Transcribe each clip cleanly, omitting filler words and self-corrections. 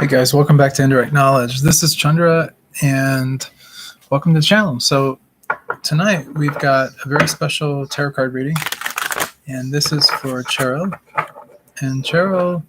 Hey guys, welcome back to Indirect Knowledge. This is Chandra and welcome to the channel. So tonight we've got a very special tarot card reading, and this is for Cherelle. And Cherelle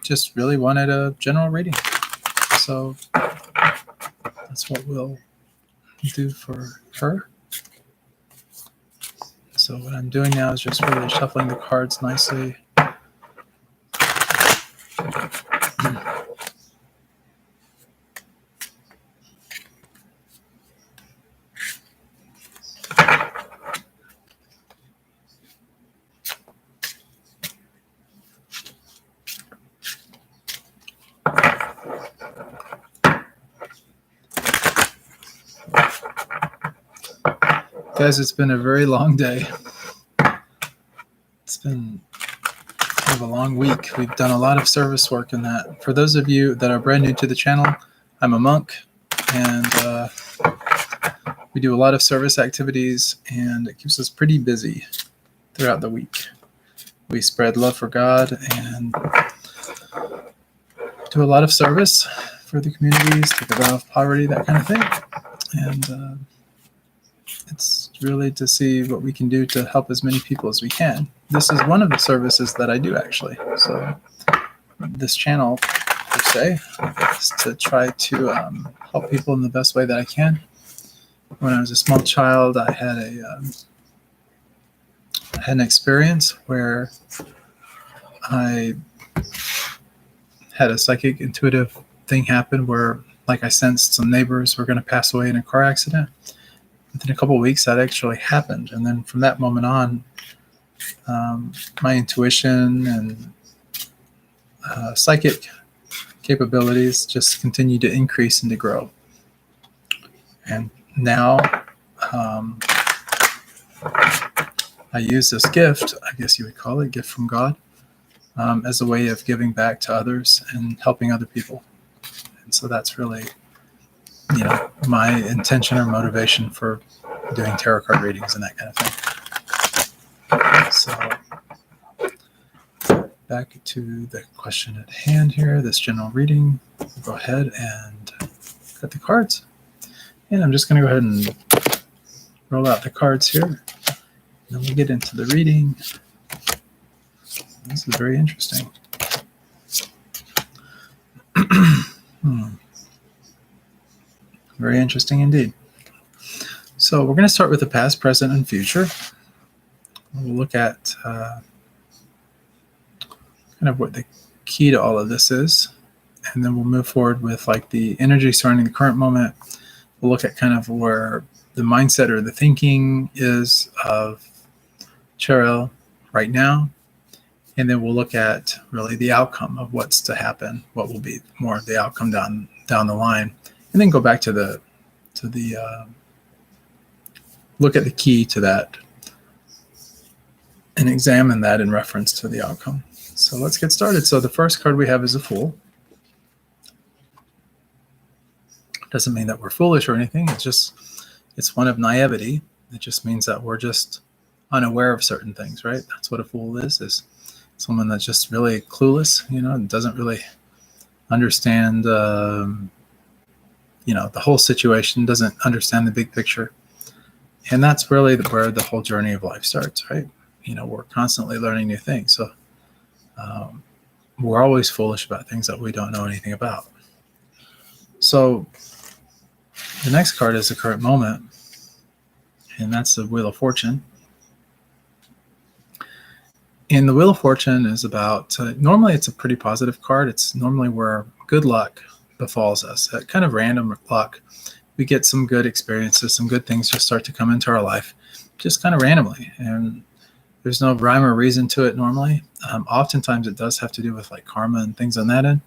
just really wanted a general reading. So that's what we'll do for her. So what I'm doing now is just really shuffling the cards nicely. Guys, it's been a very long day. It's been kind of a long week. We've done a lot of service work in that. For those of you that are brand new to the channel, I'm a monk, and we do a lot of service activities, and it keeps us pretty busy throughout the week. We spread love for God and do a lot of service for the communities, take a vow of poverty, that kind of thing. And it's really to see what we can do to help as many people as we can. This is one of the services that I do, actually. So this channel, per se, is to try to help people in the best way that I can. When I was a small child, I had an experience where I had a psychic intuitive thing happen where, like, I sensed some neighbors were going to pass away in a car accident. Within a couple of weeks, that actually happened. And then from that moment on, my intuition and psychic capabilities just continued to increase and to grow. And now I use this gift, I guess you would call it, gift from God, as a way of giving back to others and helping other people. And so that's really, my intention or motivation for doing tarot card readings and that kind of thing. So back to the question at hand here, this general reading. We'll go ahead and cut the cards. And I'm just going to go ahead and roll out the cards here. And then we'll get into the reading. This is very interesting. Very interesting indeed. So we're going to start with the past, present, and future. We'll look at kind of what the key to all of this is. And then we'll move forward with like the energy surrounding the current moment. We'll look at kind of where the mindset or the thinking is of Cherelle right now. And then we'll look at really the outcome of what's to happen, what will be more of the outcome down the line. And then go back to the look at the key to that and examine that in reference to the outcome. So let's get started. So the first card we have is a Fool. Doesn't mean that we're foolish or anything. It's one of naivety. It just means that we're just unaware of certain things, right? That's what a fool is someone that's just really clueless, and doesn't really understand, the whole situation, doesn't understand the big picture. And that's really where the whole journey of life starts, right? We're constantly learning new things. So we're always foolish about things that we don't know anything about. So the next card is the current moment, and that's the Wheel of Fortune. And the Wheel of Fortune is about, normally it's a pretty positive card. It's normally where good luck befalls us, that kind of random luck. We get some good experiences, some good things just start to come into our life, just kind of randomly. And there's no rhyme or reason to it normally. Oftentimes it does have to do with like karma and things on that end.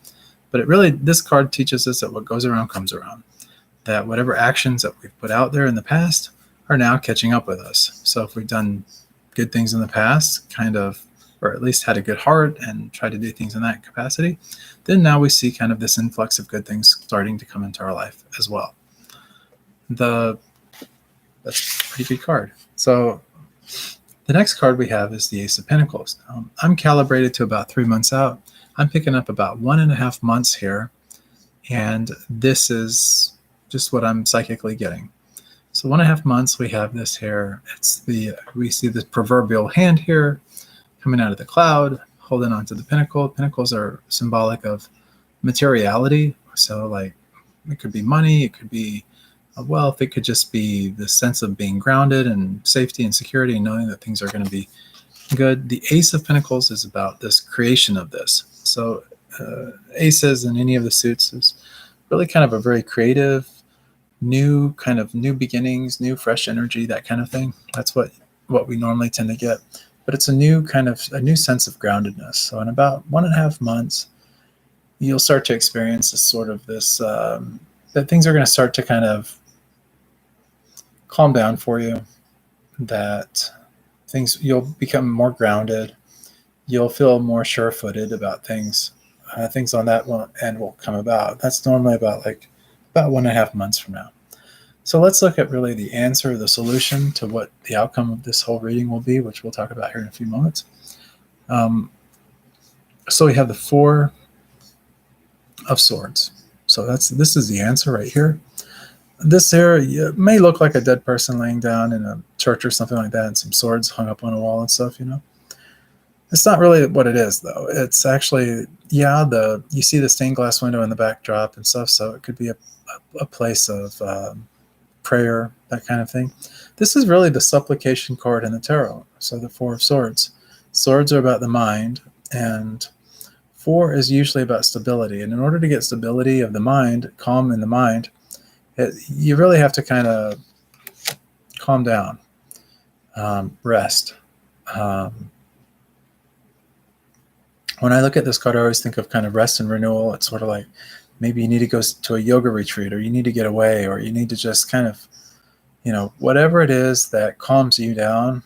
But this card teaches us that what goes around comes around. That whatever actions that we've put out there in the past are now catching up with us. So if we've done good things in the past, or at least had a good heart and tried to do things in that capacity, then now we see kind of this influx of good things starting to come into our life as well. That's a pretty good card. So the next card we have is the Ace of Pentacles. I'm calibrated to about 3 months out. I'm picking up about 1.5 months here And this is just what I'm psychically getting. So 1.5 months, we have this here. We see the proverbial hand here coming out of the cloud, holding onto the pinnacle. Pinnacles are symbolic of materiality. So like it could be money, it could be wealth, it could just be the sense of being grounded and safety and security and knowing that things are going to be good. The Ace of Pentacles is about this creation of this. So aces in any of the suits is really kind of a very creative, new beginnings, new fresh energy, that kind of thing. That's what we normally tend to get. But it's a new sense of groundedness. So in about 1.5 months, you'll start to experience this sort of that things are going to start to kind of calm down for you, that you'll become more grounded. You'll feel more sure-footed about things. Things on that end will come about. That's normally about 1.5 months from now. So let's look at really the answer, the solution to what the outcome of this whole reading will be, which we'll talk about here in a few moments. So we have the Four of Swords. So this is the answer right here. This here may look like a dead person laying down in a church or something like that, and some swords hung up on a wall and stuff, It's not really what it is, though. It's actually, you see the stained glass window in the backdrop and stuff, so it could be a place of prayer, that kind of thing. This is really the supplication card in the tarot. So the Four of Swords. Swords are about the mind, and Four is usually about stability. And in order to get stability of the mind, calm in the mind, you really have to kind of calm down, rest. When I look at this card, I always think of kind of rest and renewal. It's sort of like maybe you need to go to a yoga retreat, or you need to get away, or you need to just kind of, whatever it is that calms you down,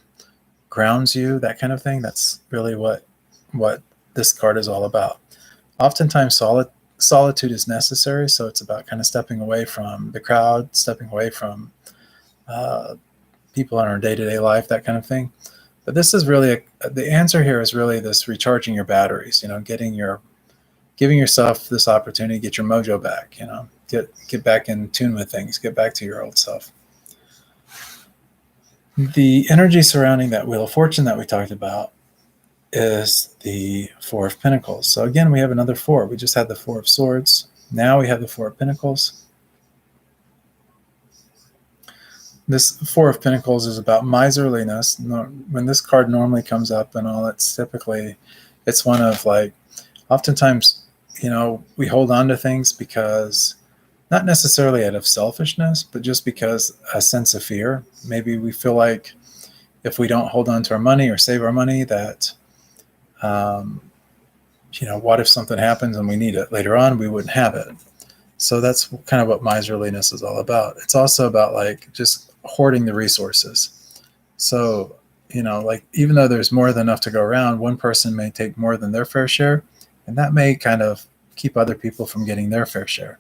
grounds you, that kind of thing. That's really what this card is all about. Oftentimes solitude is necessary, so it's about kind of stepping away from the crowd, stepping away from people in our day-to-day life, that kind of thing. But this is really the answer here is really this recharging your batteries, giving yourself this opportunity to get your mojo back, get back in tune with things, get back to your old self. The energy surrounding that Wheel of Fortune that we talked about is the Four of Pentacles. So again, we have another four. We just had the Four of Swords. Now we have the Four of Pentacles. This Four of Pentacles is about miserliness. When this card normally comes up and all, it's one of oftentimes, we hold on to things because, not necessarily out of selfishness, but just because a sense of fear. Maybe we feel like if we don't hold on to our money or save our money, that, what if something happens and we need it later on, we wouldn't have it. So that's kind of what miserliness is all about. It's also about just hoarding the resources. So, even though there's more than enough to go around, one person may take more than their fair share, and that may kind of keep other people from getting their fair share.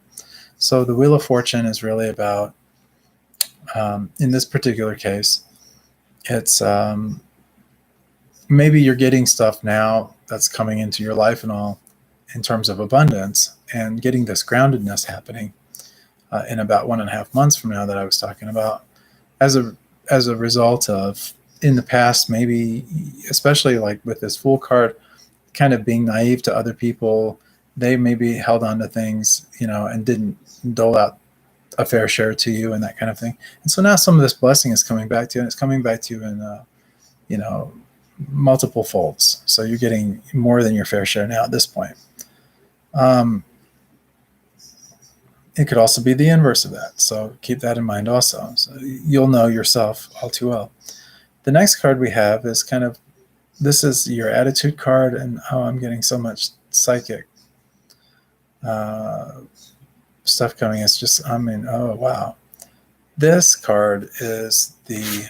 So the Wheel of Fortune is really about, in this particular case, it's maybe you're getting stuff now that's coming into your life and all in terms of abundance, and getting this groundedness happening in about 1.5 months from now that I was talking about, as a result of, in the past, maybe especially with this Fool card, kind of being naive to other people. They maybe held on to things, and didn't dole out a fair share to you and that kind of thing. And so now some of this blessing is coming back to you, and it's coming back to you in, multiple folds. So you're getting more than your fair share now at this point. It could also be the inverse of that. So keep that in mind also. So you'll know yourself all too well. The next card we have is this is your attitude card, and I'm getting so much psychic stuff coming. It's just, oh, wow. This card is the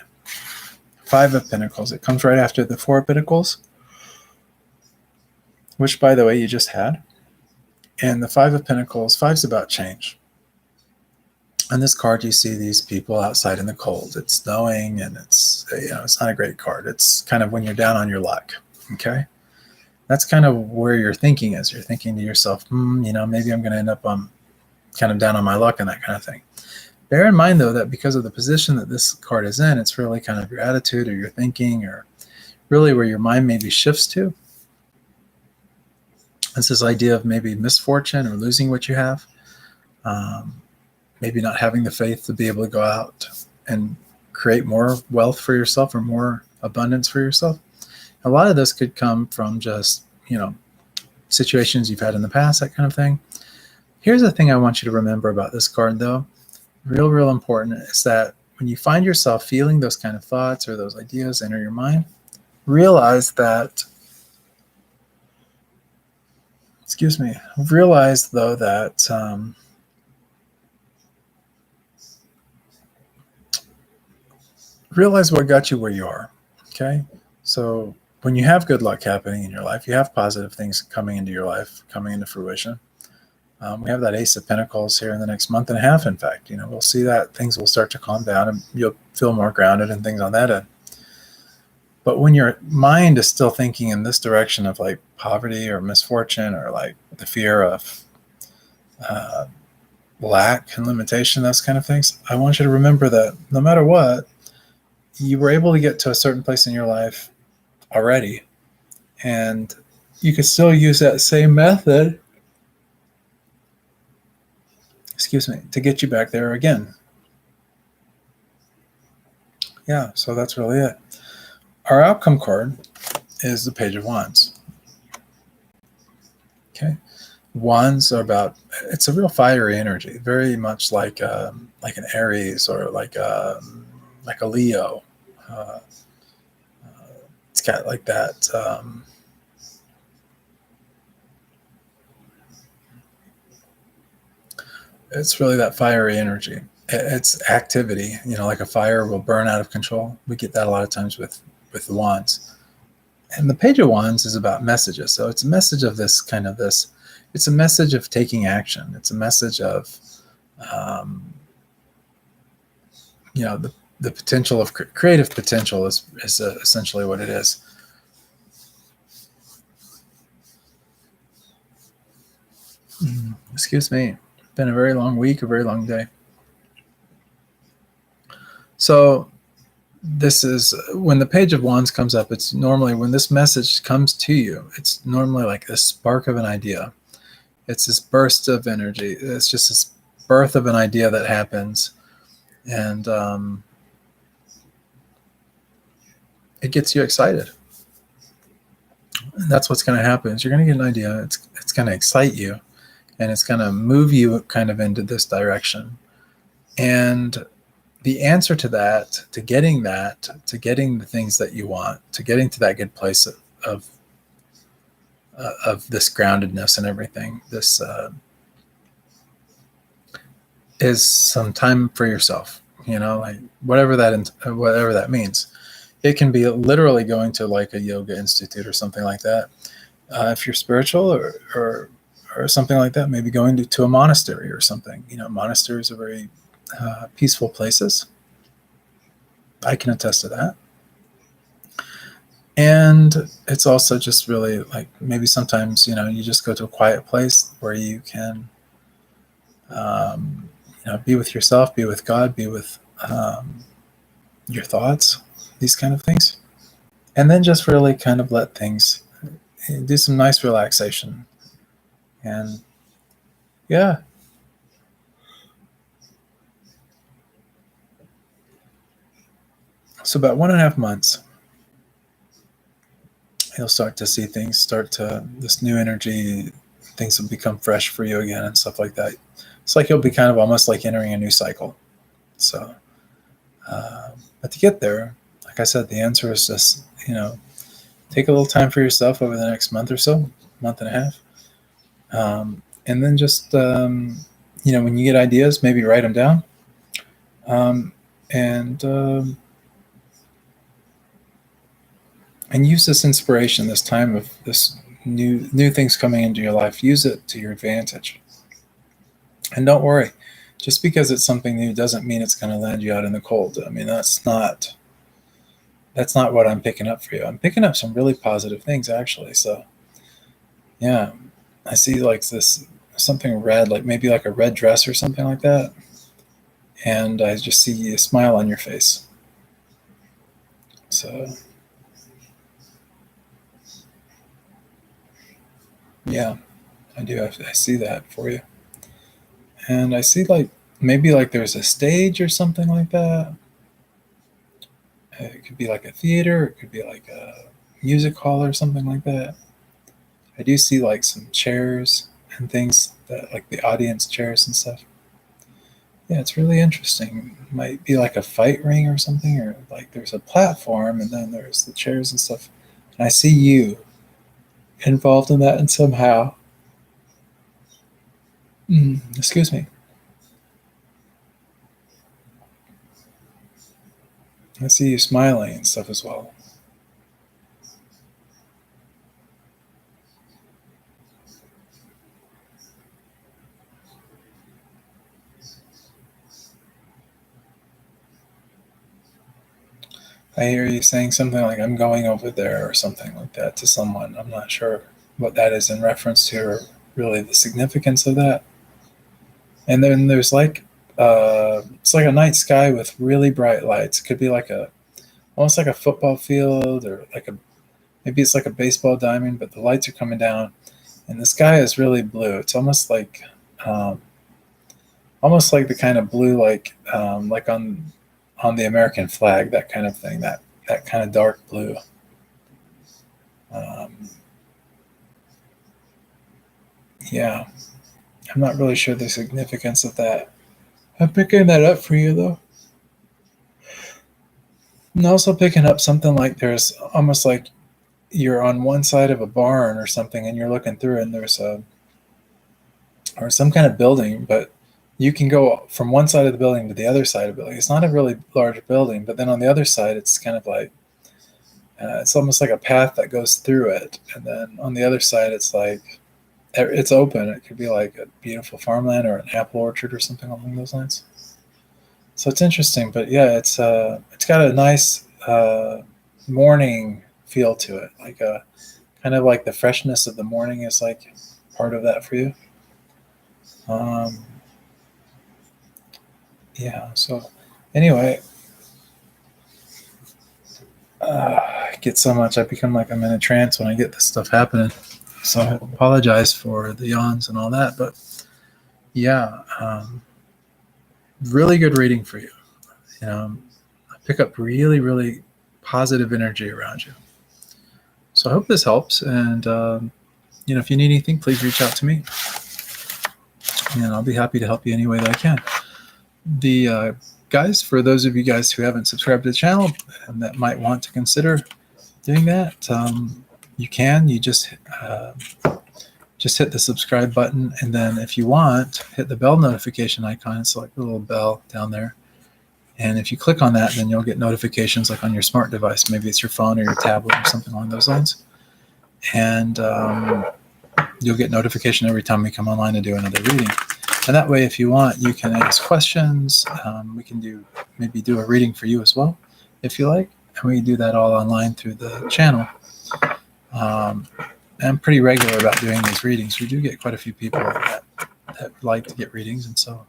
Five of Pentacles. It comes right after the Four of Pentacles, which, by the way, you just had. And the Five of Pentacles, five's about change. On this card, you see these people outside in the cold. It's snowing, and it's not a great card. It's kind of when you're down on your luck, okay? That's kind of where your thinking is. You're thinking to yourself, maybe I'm going to end up on kind of down on my luck and that kind of thing. Bear in mind, though, that because of the position that this card is in, it's really kind of your attitude or your thinking or really where your mind maybe shifts to. It's this idea of maybe misfortune or losing what you have, maybe not having the faith to be able to go out and create more wealth for yourself or more abundance for yourself. A lot of this could come from just, situations you've had in the past, that kind of thing. Here's the thing I want you to remember about this card, though. Real important is that when you find yourself feeling those kind of thoughts or those ideas enter your mind, realize though that realize what got you where you are. Okay, so when you have good luck happening in your life, you have positive things coming into your life, coming into fruition. We have that Ace of Pentacles here in the next month and a half. In fact, we'll see that things will start to calm down and you'll feel more grounded and things on that end. But when your mind is still thinking in this direction of like poverty or misfortune or like the fear of lack and limitation, those kind of things, I want you to remember that no matter what, you were able to get to a certain place in your life already. And you could still use that same method to get you back there again. Yeah, so that's really it. Our outcome card is the Page of Wands. Okay, Wands are it's a real fiery energy, very much like an Aries or like a Leo. It's got like that. It's really that fiery energy. It's activity, like a fire will burn out of control. We get that a lot of times with the Wands. And the Page of Wands is about messages. So it's a message of it's a message of taking action. It's a message of, the potential of creative potential is essentially what it is. Excuse me. Been a very long week, a very long day. So this is when the Page of Wands comes up. It's normally when this message comes to you, it's normally like a spark of an idea. It's this burst of energy. It's just this birth of an idea that happens. And it gets you excited. And that's what's going to happen is you're going to get an idea. It's going to excite you. And it's going to move you kind of into this direction. And the answer to that, to getting the things that you want, to getting to that good place of this groundedness and everything, this is some time for yourself. Like whatever that means. It can be literally going to like a yoga institute or something like that. If you're spiritual or something like that, maybe going to a monastery or something. Monasteries are very peaceful places. I can attest to that. And it's also just really like maybe sometimes, you just go to a quiet place where you can, be with yourself, be with God, be with your thoughts, these kind of things. And then just really kind of let things do some nice relaxation. And yeah. So about 1.5 months, you'll start to see things this new energy, things will become fresh for you again and stuff like that. It's like you'll be kind of almost like entering a new cycle. So, but to get there, like I said, the answer is just, take a little time for yourself over the next month or so, month and a half. And then just, when you get ideas, maybe write them down. And use this inspiration, this time of this new things coming into your life, use it to your advantage. And don't worry, just because it's something new doesn't mean it's going to land you out in the cold. I mean, that's not what I'm picking up for you. I'm picking up some really positive things, actually. So, yeah, I see like this something red, like maybe like a red dress or something like that. And I just see a smile on your face. So, yeah, I do. I see that for you. And I see like maybe like there's a stage or something like that. It could be like a theater, it could be like a music hall or something like that. I do see like some chairs and things that like the audience chairs and stuff. Yeah, it's really interesting. It might be like a fight ring or something, or like there's a platform and then there's the chairs and stuff. And I see you involved in that and somehow. Excuse me. I see you smiling and stuff as well. I hear you saying something like, I'm going over there or something like that to someone. I'm not sure what that is in reference to or really the significance of that. And then there's like, it's like a night sky with really bright lights. It could be like almost like a football field or like maybe it's like a baseball diamond, but the lights are coming down and the sky is really blue. It's um, almost like the kind of blue, like on the American flag, that kind of thing, that kind of dark blue. Um, yeah, I'm not really sure the significance of that. I'm picking that up for you though. And also picking up something like there's almost like you're on one side of a barn or something and you're looking through and there's or some kind of building, but you can go from one side of the building to the other side of the building. It's not a really large building, but then on the other side, it's kind of like, it's almost like a path that goes through it. And then on the other side, it's like, it's open. It could be like a beautiful farmland or an apple orchard or something along those lines. So it's interesting, but yeah, it's got a nice morning feel to it. Like kind of like the freshness of the morning is like part of that for you. Um, yeah. So anyway, I get so much. I become like I'm in a trance when I get this stuff happening. So I apologize for the yawns and all that, but yeah, really good reading for you. I pick up really, really positive energy around you. So I hope this helps. And if you need anything, please reach out to me, and I'll be happy to help you any way that I can. The guys, for those of you guys who haven't subscribed to the channel and that might want to consider doing that, you can. You just hit the subscribe button, and then if you want, hit the bell notification icon. It's like a little bell down there. And if you click on that, then you'll get notifications like on your smart device. Maybe it's your phone or your tablet or something along those lines. And you'll get notification every time we come online to do another reading. And that way, if you want, you can ask questions. We can maybe do a reading for you as well, if you like. And we do that all online through the channel. I'm pretty regular about doing these readings. We do get quite a few people that like to get readings, and so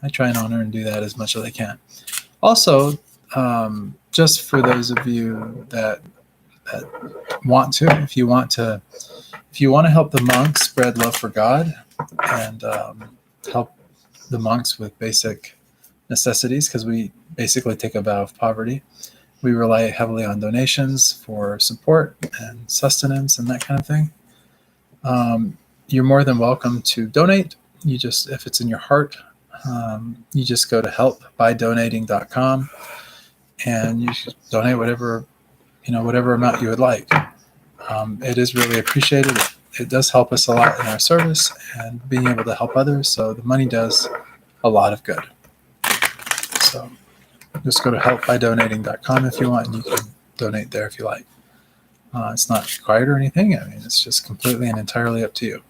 I try and honor and do that as much as I can. Also, just for those of you that want to, if you want to help the monks spread love for God and help the monks with basic necessities, because we basically take a vow of poverty. We rely heavily on donations for support and sustenance and that kind of thing. You're more than welcome to donate. If it's in your heart, you just go to helpbydonating.com and you should donate whatever amount you would like. It is really appreciated. It does help us a lot in our service and being able to help others. So the money does a lot of good. So just go to helpbydonating.com if you want, and you can donate there if you like. It's not required or anything. I mean, it's just completely and entirely up to you.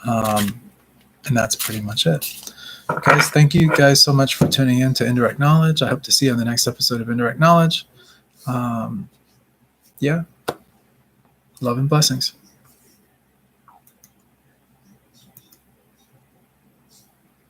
And that's pretty much it. Guys, thank you guys so much for tuning in to Indirect Knowledge. I hope to see you on the next episode of Indirect Knowledge. Yeah. Love and blessings.